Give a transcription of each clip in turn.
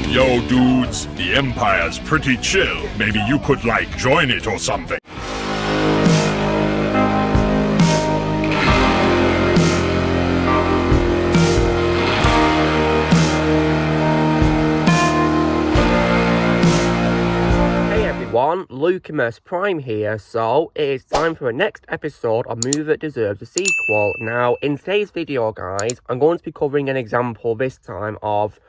Yo, dudes, the Empire's pretty chill. Maybe you could, like, join it or something. Hey everyone, Lucimus Prime here. So, it is time for the next episode of Movie That Deserves a Sequel. Now, in today's video, guys, I'm going to be covering an example this time of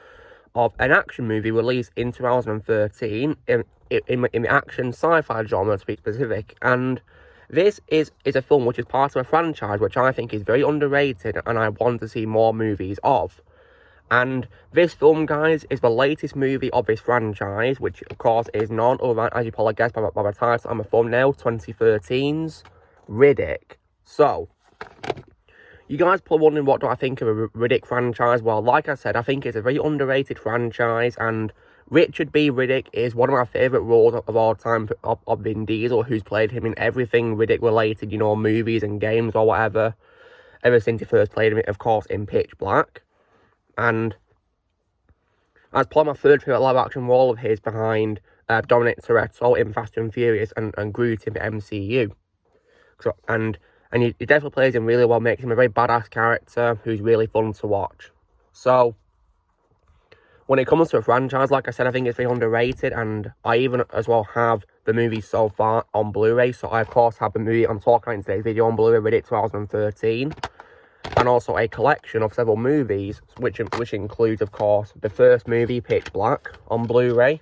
an action movie released in 2013 in the action sci-fi genre, to be specific. And this is a film which is part of a franchise which I think is very underrated and I want to see more movies of. And this film, guys, is the latest movie of this franchise, which of course is none other than, as you probably guessed by the title and the thumbnail, 2013's Riddick. So, you guys probably wondering what do I think of a Riddick franchise. Well, like I said, I think it's a very underrated franchise, and Richard B. Riddick is one of my favourite roles of all time of Vin Diesel, who's played him in everything Riddick related, you know, movies and games or whatever, ever since he first played him, of course, in Pitch Black. And that's probably my third favourite live action role of his behind Dominic Toretto in Fast and Furious and Groot in the MCU. So, and he definitely plays him really well, makes him a very badass character who's really fun to watch. So, when it comes to a franchise, like I said, I think it's very underrated, and I even as well have the movie so far on Blu-ray. So I, of course, have the movie I'm talking about in today's video on Blu-ray, Riddick 2013, and also a collection of several movies, which includes, of course, the first movie, Pitch Black, on Blu-ray,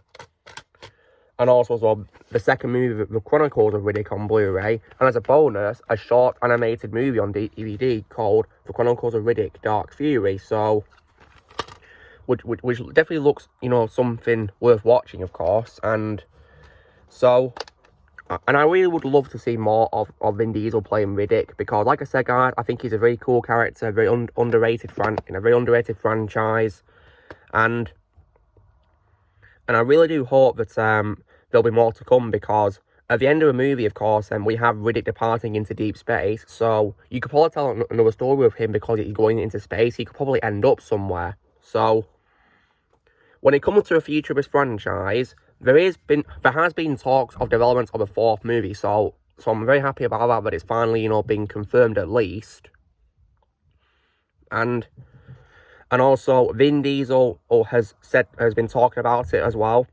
and also as well the second movie, The Chronicles of Riddick, on Blu-ray, and as a bonus, a short animated movie on DVD called The Chronicles of Riddick, Dark Fury. So, which definitely looks, you know, something worth watching, of course. And so, and I really would love to see more of Vin Diesel playing Riddick, because, like I said, guys, I think he's a very cool character, very underrated in a very underrated franchise, and I really do hope that there'll be more to come, because at the end of the movie, of course, we have Riddick departing into deep space, so you could probably tell another story with him because he's going into space. He could probably end up somewhere. So, when it comes to a future of this franchise, there has been talks of development of a fourth movie, so I'm very happy about that it's finally, you know, been confirmed at least. And also Vin Diesel has been talking about it as well,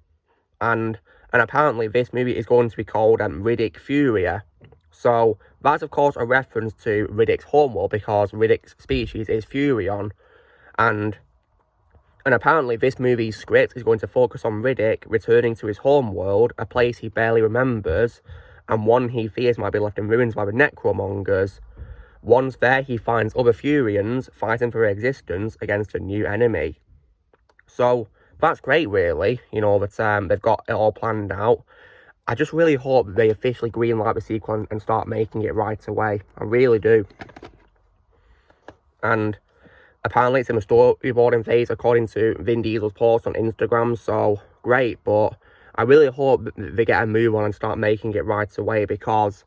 and apparently this movie is going to be called Riddick Furia. So that's of course a reference to Riddick's homeworld, because Riddick's species is Furion, and apparently this movie's script is going to focus on Riddick returning to his homeworld, a place he barely remembers, and one he fears might be left in ruins by the necromongers. Once there, he finds other Furions fighting for their existence against a new enemy. So, that's great, really, you know, that they've got it all planned out. I just really hope they officially greenlight the sequel and start making it right away. I really do. And apparently it's in the storyboarding phase, according to Vin Diesel's post on Instagram, so great, but I really hope they get a move on and start making it right away, because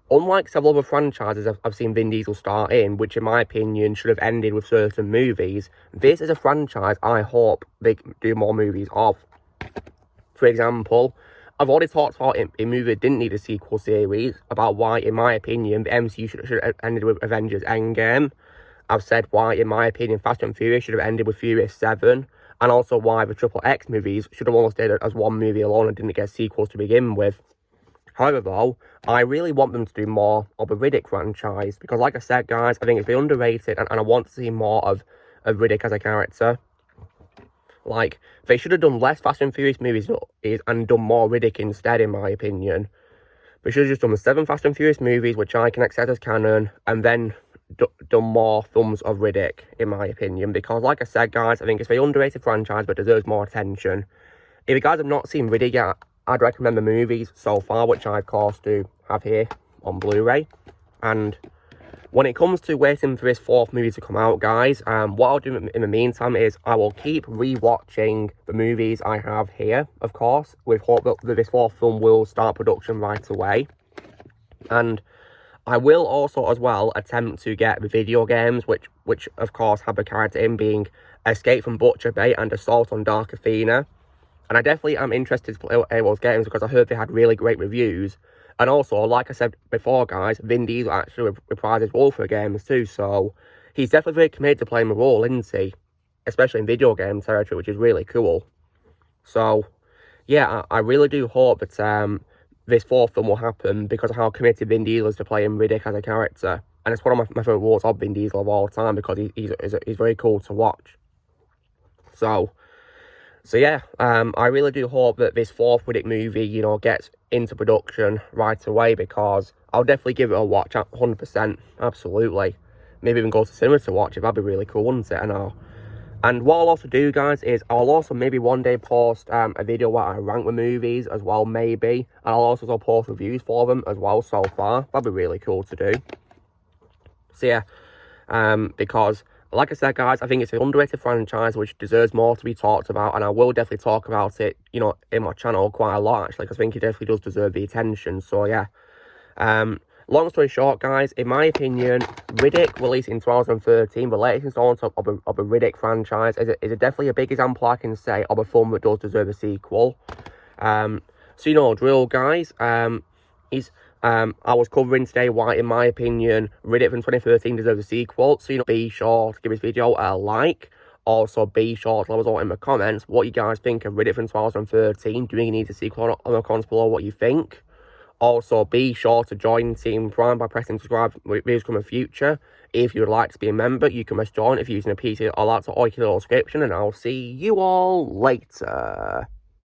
unlike several other franchises I've seen Vin Diesel start in, which in my opinion should have ended with certain movies, this is a franchise I hope they do more movies of. For example, I've already talked about a movie that didn't need a sequel series, about why, in my opinion, the MCU should have ended with Avengers Endgame. I've said why, in my opinion, Fast and Furious should have ended with Furious 7, and also why the Triple X movies should have almost stayed as one movie alone and didn't get sequels to begin with. However, though, I really want them to do more of the Riddick franchise, because like I said, guys, I think it's very underrated, and I want to see more of Riddick as a character. Like, they should have done less Fast and Furious movies and done more Riddick instead, in my opinion. They should have just done the 7 Fast and Furious movies, which I can accept as canon, and then done more films of Riddick, in my opinion, because like I said, guys, I think it's a very underrated franchise but deserves more attention. If you guys have not seen Riddick yet, I'd recommend the movies so far, which I of course do have here on Blu-ray. And when it comes to waiting for this fourth movie to come out, guys, what I'll do in the meantime is I will keep re-watching the movies I have here, of course, with hope that this fourth film will start production right away. And I will also, as well, attempt to get the video games, which of course have the character in being Escape from Butcher Bay and Assault on Dark Athena. And I definitely am interested to play those games because I heard they had really great reviews. And also, like I said before, guys, Vin Diesel actually reprised his role for games too. So he's definitely very committed to playing the role, isn't he? Especially in video game territory, which is really cool. So, yeah, I really do hope that this fourth film will happen because of how committed Vin Diesel is to playing Riddick as a character. And it's one of my favourite roles of Vin Diesel of all time because he's very cool to watch. So yeah, I really do hope that this fourth Riddick movie, you know, gets into production right away because I'll definitely give it a watch, 100%, absolutely. Maybe even go to cinema to watch it, that'd be really cool, wouldn't it? I know. And what I'll also do, guys, is I'll also maybe one day post a video where I rank the movies as well, maybe. And I'll also post reviews for them as well so far. That'd be really cool to do. So yeah, because, like I said, guys, I think it's an underrated franchise which deserves more to be talked about. And I will definitely talk about it, you know, in my channel quite a lot, actually, because I think it definitely does deserve the attention. So yeah. Long story short, guys, in my opinion, Riddick, released in 2013, the latest installment of a Riddick franchise, is definitely a big example, I can say, of a film that does deserve a sequel. So, you know, drill, guys. I was covering today why, in my opinion, Riddick from 2013 deserves a sequel. So, you know, be sure to give this video a like. Also, be sure to let us know in the comments what you guys think of Riddick from 2013. Do you need a sequel? On the comments below what you think. Also, be sure to join Team Prime by pressing subscribe with videos coming in the future. If you'd like to be a member, you can just join if you're using a PC or laptop or your little subscription, and I'll see you all later.